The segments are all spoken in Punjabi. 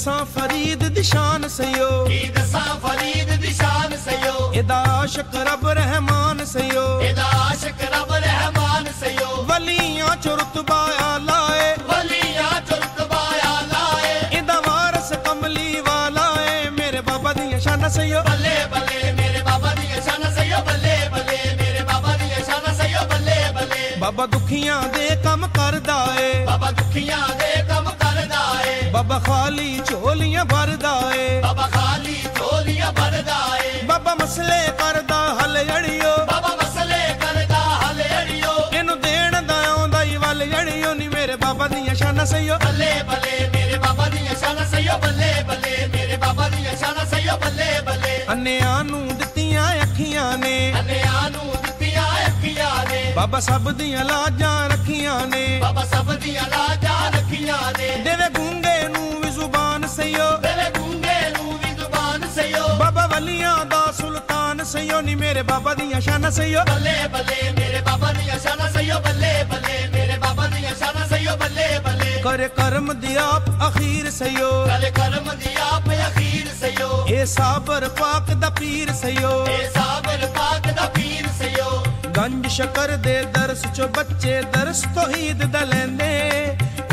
दसां फरीद दी शान सयो, की दसां फरीद दी शान सयो, एदा आशिक रब रहमान सयो, एदा आशिक रब रहमान सयो, वलियां च रुतबा आला है, वलियां च रुतबा आला है, एदा वारस कमली वाला है, मेरे बाबा दी शान सयो, बल्ले बल्ले मेरे बाबा दी शान सयो, बल्ले बल्ले मेरे बाबा दी शान सयो, बल्ले बल्ले। बाबा दुखियां दे कम करदा है, बाबा दुखियां दे कम करदा है, बाबा खाली झोलियां भरदा है, बाबा खाली झोलियां भरदा है, बाबा मसले करदा हल अड़ियो, बाबा मसले करदा हल अड़ियो, इनू देण दा आउंदा ही वल अड़ियो नी मेरे बाबा दी शान सयो, बल्ले बल्ले मेरे बाबा दी शान सयो, बल्ले बल्ले मेरे बाबा दी शान सयो, बल्ले बल्ले। अन्नियां नू दित्तियां अखियां ने, अन्नियां नू दित्तियां अखियां ने, बाबा सब दियां लाजां रखियां ने, बाबा सब दियां लाजां रखियां ने, देवे गूंगे नू भी जुबान सयो, देवे गूंगे नू भी जुबान सयो, बाबा वलियां दा सुल्तान सयो नी मेरे बाबा दी शान सयो, बल्ले बल्ले मेरे बाबा दी शान सयो, बल्ले बल्ले मेरे बाबा दी शान सयो, बल्ले बल्ले। करे कर्म दी आप अखीर सयो, करे कर्म दी आप अखीर सयो, ए साबर पाक दा पीर सयो, ए साबर पाक दा पीर सयो, गंज शकर दे दरस चो बच्चे दरस तौहीद दा लैंदे,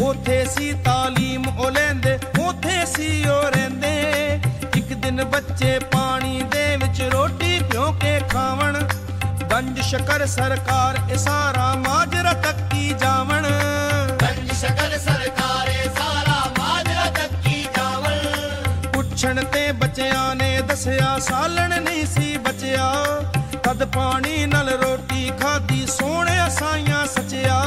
ओथे सी तालीम ओ लैंदे, ओथे सी ओ रहिंदे, एक दिन बच्चे पानी दे विच रोटी प्यों के खावण, गंज शकर सरकार ए सारा माजरा तक्की जावण, गंज शकर सरकार ए सारा माजरा तक्की जावण, पुछण ते बच्चियां ने दसिया सालण नहीं सी बचिया, तद पानी नल रोटी खादी सोने साइयां सचिया,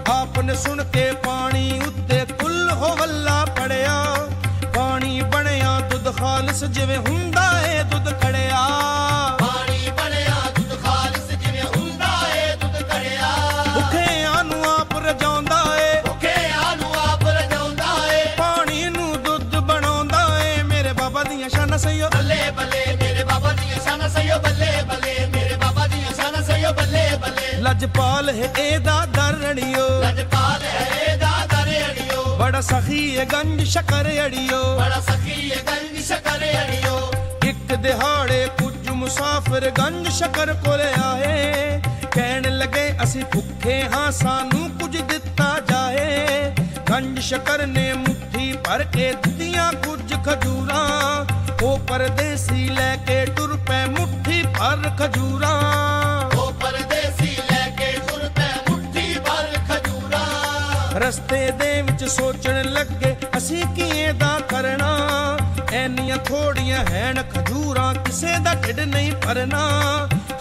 आपने सुन के पानी उत्ते कुल हो वल्ला पड़िया, पानी बनया दुध खालिस जिवें हुंदा है दुध कड़िया, पानी बनया दुध खालिस जिवें हुंदा है दुध कड़िया, भुखे आनू आप रजाउंदा है, भुखे आनू आप रजाउंदा है, पानी नू दुध बनाउंदा है, मेरे बाबा दी शान सयो, बल्ले बल्ले मेरे बाबा दी शान सयो, बल्ले बल्ले मेरे बाबा दी शान सयो, बल्ले बल्ले। लजपाल है एदा दरड़ियो, लजपाल है एदा दरड़ियो, बड़ा सखी है गंज शकर अड़ियो, बड़ा सखी है गंज शकर अड़ियो, एक दिहाड़े कुछ मुसाफिर गंज शकर कोले आए, कहन लगे असी भुखे हाँ सानू कुछ दिता जाए, गंज शकर ने मुट्ठी भर के दित्तियां कुछ खजूरां, ओ परदेसी लेके टुर पे मुट्ठी भर खजूरां, ओ परदेसी लेके टुर पे मुट्ठी भर खजूरां, रस्ते दे विच सोचण लगे असी किए दा करना, ऐनियां थोड़ियां हैन खजूरां किसे दा ढिड नहीं भरना,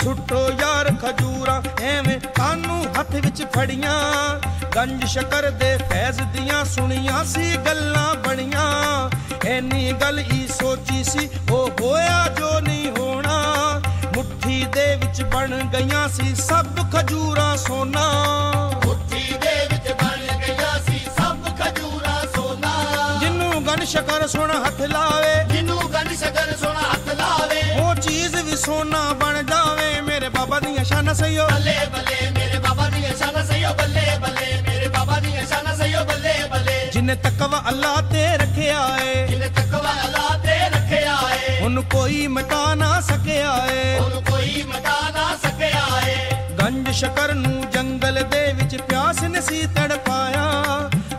छुट्टो यार खजूरां एवें कानू हथ विच फड़ियां, गंज शकर दे फैज दियां सुनियां सी गल्लां बणियां, ऐनी गल ई सोची सी ओ होया जो नहीं होना, मुट्ठी दे विच बन गईयां सी सब खजूरां सोना, मुट्ठी दे विच बन गईयां सी सब खजूरां सोना, जिन्नू गंज शकर सोना हथ लावे, जिन्नू गंज शकर सोना हथ लावे, वो चीज भी सोना बन जावे, मेरे बाबा दी शान सयो, बल्ले बल्ले मेरे बाबा दी शान सयो, बल्ले बल्ले मेरे बाबा दी शान सयो, बल्ले बल्ले। जिन्ने तकवा अल्लाह ते रखिया है, जिन्ने तकवा अल्लाह ते रखिया है, उन कोई मिटा ना सकिया है, उन कोई मिटा ना सकिया है, गंज शकर नू जंगल दे विच प्यास ने सी तड़पाया,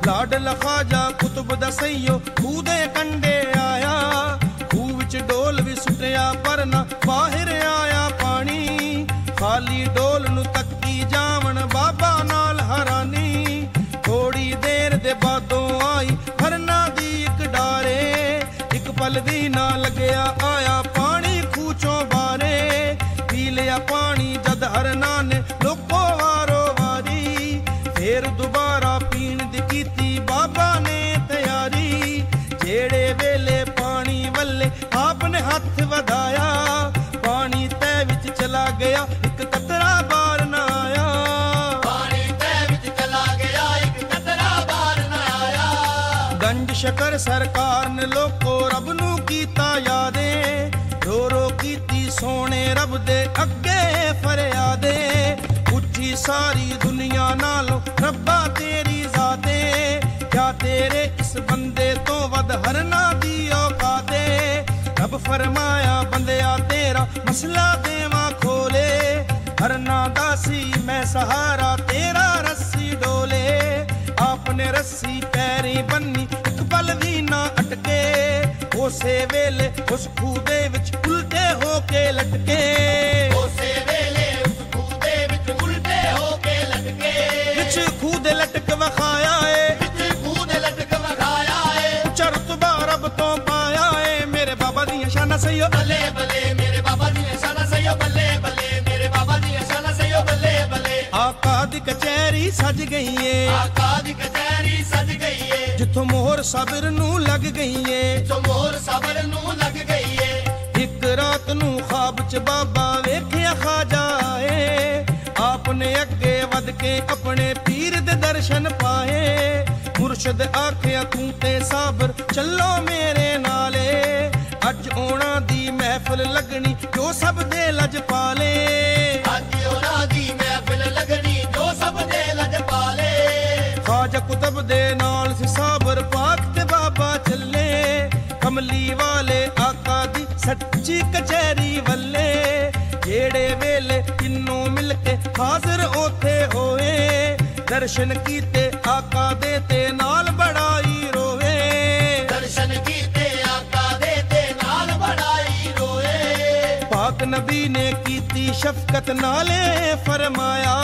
लाडला ख्वाजा कुतुब दा सईयो खूह दे कंडे आया, खूह विच डोल भी सुटिया पर ना बाहर आया पानी, खाली डोल नू तक्की जावण बाबा नाल हरानी, थोड़ी देर दे बादों आई हरना दी इक डारे, इक पल दी ना लगया आया पानी खूह चों बारे, पी लिया पानी जद हरना ने लोको वारो वारी, फिर दोबारा पीण दी कीती बाबा ने तैयारी, जेड़े वेले पानी वल्ले आपने हथ वधाया, पानी तै विच चला गया एक कतरा बार ना आया, पानी तै विच चला गया एक कतरा बार ना आया, गंज शकर सरकार ने लोको रब नू कीता यादे, रो रो कीती सोने रब दे अगे फरियादे, उच्ची सारी दुनिया नालों रब्बा तेरी ज़ाते, क्या तेरे इस बंदे तो वध हरना ਰੱਬ ਫਰਮਾਇਆ ਬੰਦਿਆ ਤੇਰਾ ਮਸਲਾ ਦੇਵਾ ਖੋਲੇ, ਹਰਨਾ ਦਾਸੀ ਮੈਂ ਸਹਾਰਾ ਤੇਰਾ ਰੱਸੀ ਡੋਲੇ। ਆਪਨੇ ਰੱਸੀ ਪੈਰੀ ਬੰਨੀ ਇੱਕ ਪਲ ਵੀ ਨਾ ਅਟਕੇ, ਉਸੇ ਵੇਲੇ ਉਸ ਖੂਹ ਦੇ ਵਿੱਚ ਉਲਟੇ ਹੋ ਕੇ ਲਟਕੇ। ਉਸੇ ਵੇਲੇ ਉਸ ਖੂਹ ਦੇ ਵਿੱਚ ਉਲਟੇ ਹੋ ਕੇ ਲਟਕੇ। ਵਿੱਚ ਖੂਹ ਦੇ ਲਟਕ ਵਖਾਇਆ ਏ, ਵਿੱਚ ਖੂਹ ਦੇ ਲਟਕ ਵਖਾਇਆ ਏ। ਉੱਚਾ ਰੁਤਬਾ ਰੱਬ ਤੋਂ ਪਾਇਆ ਏ, ਮੇਰੇ ਬਾਬਾ ਦੀਆਂ ਸ਼ਾਨਾਂ ਸਈਓ ਬੱਲੇ ਬੱਲੇ ਮੇਰੇ ਬਾਬਾ ਦੀਆਂ ਸ਼ਾਨਾਂ ਸਈਓ ਬੱਲੇ ਬੱਲੇ ਮੇਰੇ ਬਾਬਾ ਦੀਆਂ ਸ਼ਾਨਾਂ ਸਈਓ ਬੱਲੇ ਬੱਲੇ। ਆਕਾ ਦੀ ਕਚਹਿਰੀ ਸਜ ਗਈ ਏ, ਆਕਾ ਦੀ ਕਚਹਿਰੀ ਸਜ ਗਈ ਏ। ਜਿੱਥੋਂ ਮੋਹਰ ਸਬਰ ਨੂੰ ਲੱਗ ਗਈ ਏ, ਜਿੱਥੋਂ ਮੋਹਰ ਸਬਰ ਨੂੰ ਲੱਗ ਗਈ ਏ। ਇੱਕ ਰਾਤ ਨੂੰ ख्वाब ਚ ਬਾਬਾ ਵੇਖਿਆ ਖਾਜਾ ਏ, ਆਪਨੇ ਅੱਗੇ ਵਧ ਕੇ ਆਪਣੇ ਪੀਰ ਦੇ ਦਰਸ਼ਨ ਪਾਏ। ਮੁਰਸ਼ਦ ਆਖਿਆ ਤੂੰ ਤੇ ਸਾਬਰ ਚੱਲੋ ਮੇਰੇ ਨਾਲੇ, ਅੱਜ ਉਹਨਾਂ ਦੀ ਮਹਿਫਲ ਲੱਗਣੀ ਜੋ ਸਭ ਦੇ ਲਜ ਪਾਲੇ। ਅੱਜ ਉਹਨਾਂ ਦੀ ਮਹਿਫਲ ਲੱਗਣੀ ਜੋ ਸਭ ਦੇ ਲਜ ਪਾਲੇ। ਖਾਜਾ ਕੁਤਬ ਦੇ ਨਾਲ ਸੀ ਸਾਬਰ ਪਾਕ ਤੇ ਬਾਬਾ ਚੱਲੇ, ਕਮਲੀ ਵਾਲੇ ਆਕਾ ਦੀ ਸੱਚੀ ਕਚਹਿਰੀ ਵੱਲੇ। ਜਿਹੜੇ ਵੇਲੇ ਤਿੰਨੋਂ ਮਿਲ ਕੇ ਹਾਜ਼ਰ ਉੱਥੇ ਹੋਏ, ਦਰਸ਼ਨ ਕੀਤੇ ਆਕਾ ਦੇ ਤੇ ਨਾਲ ਬੜਾਈ ਰੋਵੇ। ਦਰਸ਼ਨ ਕੀਤੇ ਆਕਾ ਦੇ ਤੇ ਨਾਲ ਬੜਾਈ ਰੋਏ। ਪਾਕ ਨਬੀ ਨੇ ਕੀਤੀ ਸ਼ਫਕਤ ਨਾਲੇ ਫਰਮਾਇਆ,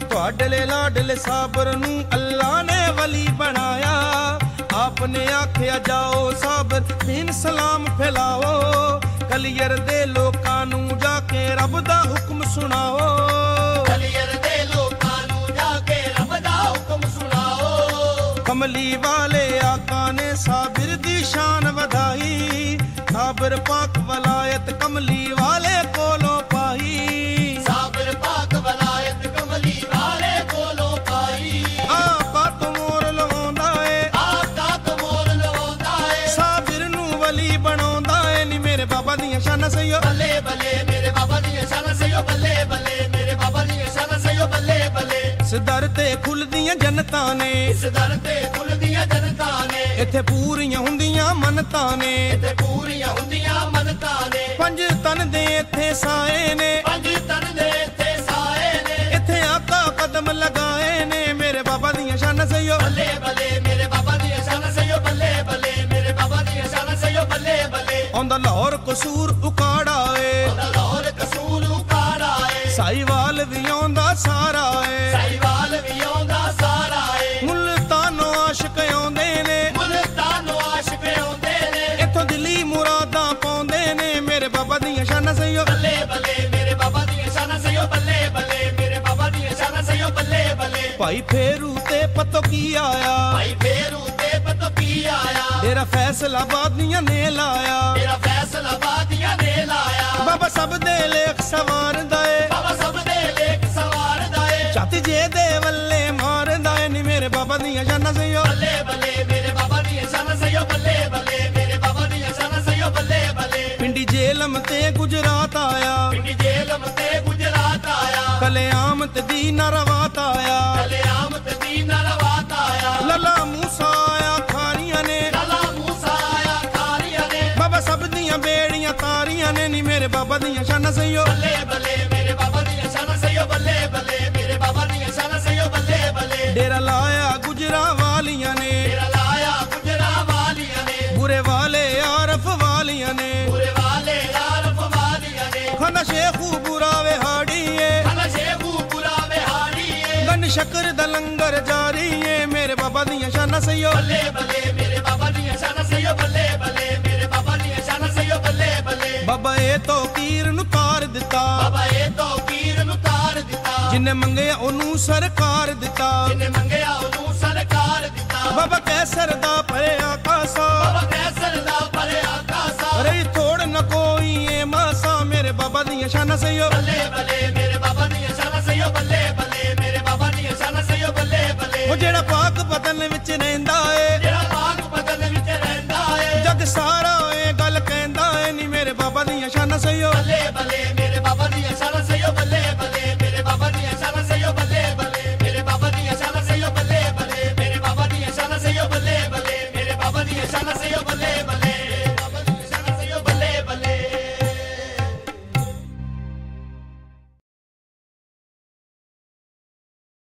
ਤੁਹਾਡੇ ਲਾਡਲੇ ਸਾਬਰ ਨੂੰ ਅੱਲਾ ਨੇ ਵਲੀ ਬਣਾਇਆ। ਆਪਨੇ ਆਖਿਆ ਜਾਓ ਸਾਬਰ ਦੀਨ ਸਲਾਮ ਫੈਲਾਓ, ਕਲੀਅਰ ਦੇ ਲੋਕਾਂ ਨੂੰ ਜਾ ਕੇ ਰੱਬ ਦਾ ਹੁਕਮ ਸੁਣਾਓ। ਕਲੀਅਰ ਦੇ ਲੋਕਾਂ ਨੂੰ ਜਾ ਕੇ ਰੱਬ ਦਾ ਹੁਕਮ ਸੁਣਾਓ। ਕਮਲੀ ਵਾਲੇ ਆਕਾ ਨੇ ਸਾਬਰ ਦੀ ਸ਼ਾਨ ਵਧਾਈ, ਸਾਬਰ ਪਾਕ ਵਲਾਇਤ ਕਮਲੀ ਵਾਲੇ ਕੋਲੋਂ ਪਾਈ। ਸਾਬਰ ਪਾਕ ਵਲਾਇਤ ਕਮਲੀ ਵਾਲੇ ਕੋਲੋਂ ਪਾਈ। ਆਕਾ ਤੋਂ ਮੋਰ ਲਵਾਉਂਦਾ ਏ, ਆਕਾ ਤੋਂ ਮੋਰ ਲਵਾਉਂਦਾ ਏ। ਸਾਬਰ ਨੂੰ ਵਲੀ ਬਣਾਉਂਦਾ ਏ, ਨੀ ਮੇਰੇ ਬਾਬਾ ਦੀਆਂ ਸ਼ਾਨਾਂ ਸਈਓ ਬੱਲੇ ਬੱਲੇ ਮੇਰੇ ਬਾਬਾ ਦੀਆਂ ਸ਼ਾਨਾਂ ਸਈਓ ਬੱਲੇ ਬੱਲੇ ਮੇਰੇ ਬਾਬਾ ਦੀਆਂ ਸ਼ਾਨਾਂ ਸਈਓ ਬੱਲੇ ਬੱਲੇ। ਇਸ ਦਰ ਤੇ ਖੁੱਲਦੀਆਂ ਜੰਨਤਾਂ ਨੇ, ਇਸ ਦਰ ਤੇ ਖੁੱਲਦੀਆਂ ਜਨਤਾਂ ਨੇ। ਇੱਥੇ ਪੂਰੀਆਂ ਹੁੰਦੀਆਂ ਮੰਨਤਾਂ ਨੇ, ਇੱਥੇ ਪੂਰੀਆਂ ਹੁੰਦੀਆਂ ਮੰਨਤਾਂ ਨੇ। ਪੰਜ ਤਨ ਦੇ ਇੱਥੇ ਸਾਏ ਨੇ, ਪੰਜ ਤਨ ਦੇ ਇੱਥੇ ਸਾਏ ਨੇ। ਇੱਥੇ ਆਕਾ ਕਦਮ ਲਗਾਏ ਨੇ, ਮੇਰੇ ਬਾਬਾ ਦੀਆਂ ਸ਼ਾਨਾਂ ਸਈਓ ਬੱਲੇ ਬੱਲੇ ਮੇਰੇ ਬਾਬਾ ਦੀਆਂ ਸ਼ਾਨਾਂ ਸਈਓ ਬੱਲੇ ਬੱਲੇ ਮੇਰੇ ਬਾਬਾ ਦੀਆਂ ਸ਼ਾਨਾਂ ਸਈਓ ਬੱਲੇ ਬੱਲੇ। ਆਉਂਦਾ ਲਾਹੌਰ ਕਸੂਰ ਉਕਾੜਾ ਏ, ਉਹਦਾ ਲਾਹੌਰ ਕਸੂਰ ਉਕਾੜਾ ਏ। ਸਾਈਵਾਲ ਵੀ ਆਉਂਦਾ ਸਾਰਾ ਏ, ਸਾਈਵਾਲ ਵੀ ਆਉਂਦਾ ਸਾਰਾ ਏ। ਮੁਲਤਾਨੋਂ ਆਸ਼ਿਕ ਆਉਂਦੇ ਨੇ, ਮੁਲਤਾਨੋਂ ਆਸ਼ਿਕ ਆਉਂਦੇ ਨੇ। ਇੱਥੋਂ ਦਿੱਲੀ ਮੁਰਾਦਾਂ ਪਾਉਂਦੇ ਨੇ, ਮੇਰੇ ਬਾਬਾ ਦੀਆਂ ਸ਼ਾਨਾਂ ਸਈਓ ਬੱਲੇ ਬੱਲੇ ਮੇਰੇ ਬਾਬਾ ਦੀਆਂ ਸ਼ਾਨਾਂ ਸਈਓ ਬੱਲੇ ਬੱਲੇ ਮੇਰੇ ਬਾਬਾ ਦੀਆਂ ਸ਼ਾਨਾਂ ਸਈਓ ਬੱਲੇ ਬੱਲੇ। ਭਾਈ ਫੇਰੂ ਤੇ ਪਤੋ ਕੀ ਆਇਆ, ਭਾਈ ਫੇਰੂ ਤੇ ਪਤੋ ਕੀ ਆਇਆ। ਤੇਰਾ ਫੈਸਲਾਬਾਦ ਦੀਆਂ ਨੇ ਲਾਇਆ। ਤੇਰਾ ਫੈਸਲਾਬਾਦ ਦੀਆਂ ਨੇ ਲਾਇਆ। ਬਾਬਾ ਸਭ ਦੇ ਲੇਖ ਸਵਾਰਦਾ ਏ, ਬਾਬਾ ਸਭ ਦੇ ਲੇਖ ਸਵਾਰਦਾ ਏ। ਛਾਤੀ ਜੇ ਦੇ ਵੱਲੇ ਮਾਰਦਾ ਏ, ਨੀ ਮੇਰੇ ਬਾਬਾ ਦੀਆਂ ਸ਼ਾਨਾਂ ਸਈਓ ਬੱਲੇ ਬੱਲੇ ਮੇਰੇ ਬਾਬਾ ਦੀਆਂ ਸ਼ਾਨਾਂ ਸਈਓ ਬੱਲੇ ਬੱਲੇ ਮੇਰੇ ਬਾਬਾ ਦੀਆਂ ਸ਼ਾਨਾਂ ਸਈਓ ਬੱਲੇ ਬੱਲੇ। ਪਿੰਡੀ ਜੇਲਮ ਤੇ ਗੁਜਰਾਤ ਆਇਆ, ਪਿੰਡੀ ਜੇਲਮ ਤੇ ਗੁਜਰਾਤ ਆਇਆ। ਕਲਿਆਮ ਤੇ ਦੀਨਾ ਰਵਾਤ ਆਇਆ, ਕਲਿਆਮ ਤੇ ਦੀਨਾ ਰਵਾਤ ਆਇਆ। ਲੱਲਾ ਮੂਸਾ ਆਇਆ ਖਾਰੀਆਂ ਨੇ, ਲਾਲਾ ਮੂਸਾ ਆਇਆ ਖਾਰੀਆਂ ਨੇ। ਬਾਬਾ ਸਭ ਦੀਆਂ ਬੇੜੀਆਂ ਤਾਰੀਆਂ ਨੇ, ਨੀ ਮੇਰੇ ਬਾਬਾ ਦੀਆਂ ਸ਼ਾਨਾਂ ਸਈਓ ਬੱਲੇ ਬੱਲੇ ਮੇਰੇ ਬਾਬਾ ਦੀਆਂ ਸ਼ਾਨਾਂ ਸਈਓ ਬੱਲੇ ਬੱਲੇ ਮੇਰੇ ਬਾਬਾ ਦੀਆਂ ਸ਼ਾਨਾਂ ਸਈਓ ਬੱਲੇ ਬੱਲੇ। ਡੇਰਾ ਲਾਇਆ ਗੁਜਰਾਂ ਵਾਲੀਆਂ ਨੇ, ਤੇਰਾ ਲਾਇਆ ਗੁਜਰਾਂ ਵਾਲੀਆਂ ਨੇ। ਬੁਰੇ ਵਾਲੇ ਆਰਫ ਵਾਲੀਆਂ ਨੇ, ਪੂਰੇ ਵਾਲੇ ਆਰਫ ਵਾਲੀਆਂ ਨੇ। ਖਾਨਾ ਸ਼ੇਖੂ ਬੁਰਾ ਵਿਹਾੜੀ ਏ, ਖਾਨਾ ਸ਼ੇਖੂ ਬੁਰਾ ਵਿਹਾਰੀ ਏ। ਗੰਡ ਸ਼ੱਕਰ ਦਾ ਲੰਗਰ ਜਾਰੀ ਏ, ਮੇਰੇ ਬਾਬਾ ਦੀਆਂ ਸ਼ਾਨਾਂ ਸਈਓ ਬੱਲੇ ਬੱਲੇ ਮੇਰੇ ਬਾਬਾ ਦੀਆਂ ਸ਼ਾਨਾਂ ਸਈਓ ਬੱਲੇ ਬੱਲੇ ਮੇਰੇ ਬਾਬਾ ਦੀਆਂ ਸ਼ਾਨਾਂ ਸਈਓ ਬੱਲੇ ਬੱਲੇ। ਬਾਬਾ ਇਹ ਤੋਂ ਕੀਰ ਨੂੰ ਤਾਰ ਦਿੱਤਾ, ਬਾਬਾ ਇਹ ਤੋਂ ਪੀਰ ਨੂੰ ਤਾਰ ਦਿੱਤਾ। ਜਿੰਨੇ ਮੰਗਿਆ ਉਹਨੂੰ ਸਰਕਾਰ ਦਿੱਤਾ। ਜਿਨੇ ਮੰਗਿਆ ਉਹਨੂੰ ਸਰਕਾਰ ਦਿੱਤਾ। ਬਾਬਾ ਕੈਸਰ ਦਾ ਭਰਿਆ ਕਾਸਾ, ਬਾਬਾ ਕੈਸਰ ਦਾ ਭਰਿਆ ਕਾਸਾ। ਰਹੀ ਥੋੜ ਨ ਕੋਈ ਏ ਮਾਸਾ, ਮੇਰੇ ਬਾਬਾ ਦੀਆਂ ਸ਼ਾਨਾਂ ਸਈਓ ਬੱਲੇ ਬੱਲੇ ਮੇਰੇ ਬਾਬਾ ਦੀਆਂ ਸ਼ਾਨਾਂ ਸਈਓ ਬੱਲੇ ਬੱਲੇ ਮੇਰੇ ਬਾਬਾ ਦੀਆਂ ਸ਼ਾਨਾਂ ਸਈਓ ਬੱਲੇ ਬੱਲੇ। ਉਹ ਜਿਹੜਾ ਪਾਕ ਬਦਨ ਵਿੱਚ ਰਹਿੰਦਾ ਏ, ਜਿਹੜਾ ਪਾਕ ਬਦਨ ਵਿੱਚ ਰਹਿੰਦਾ ਏ। ਜਗ ਸਾਰਾ ਏ ਗੱਲ ਕਹਿੰਦਾ ਏ, ਨੀ ਮੇਰੇ ਬਾਬਾ ਦੀਆਂ ਸ਼ਾਨਾਂ ਸਈਓ ਬੱਲੇ ਬੱਲੇ ਮੇਰੇ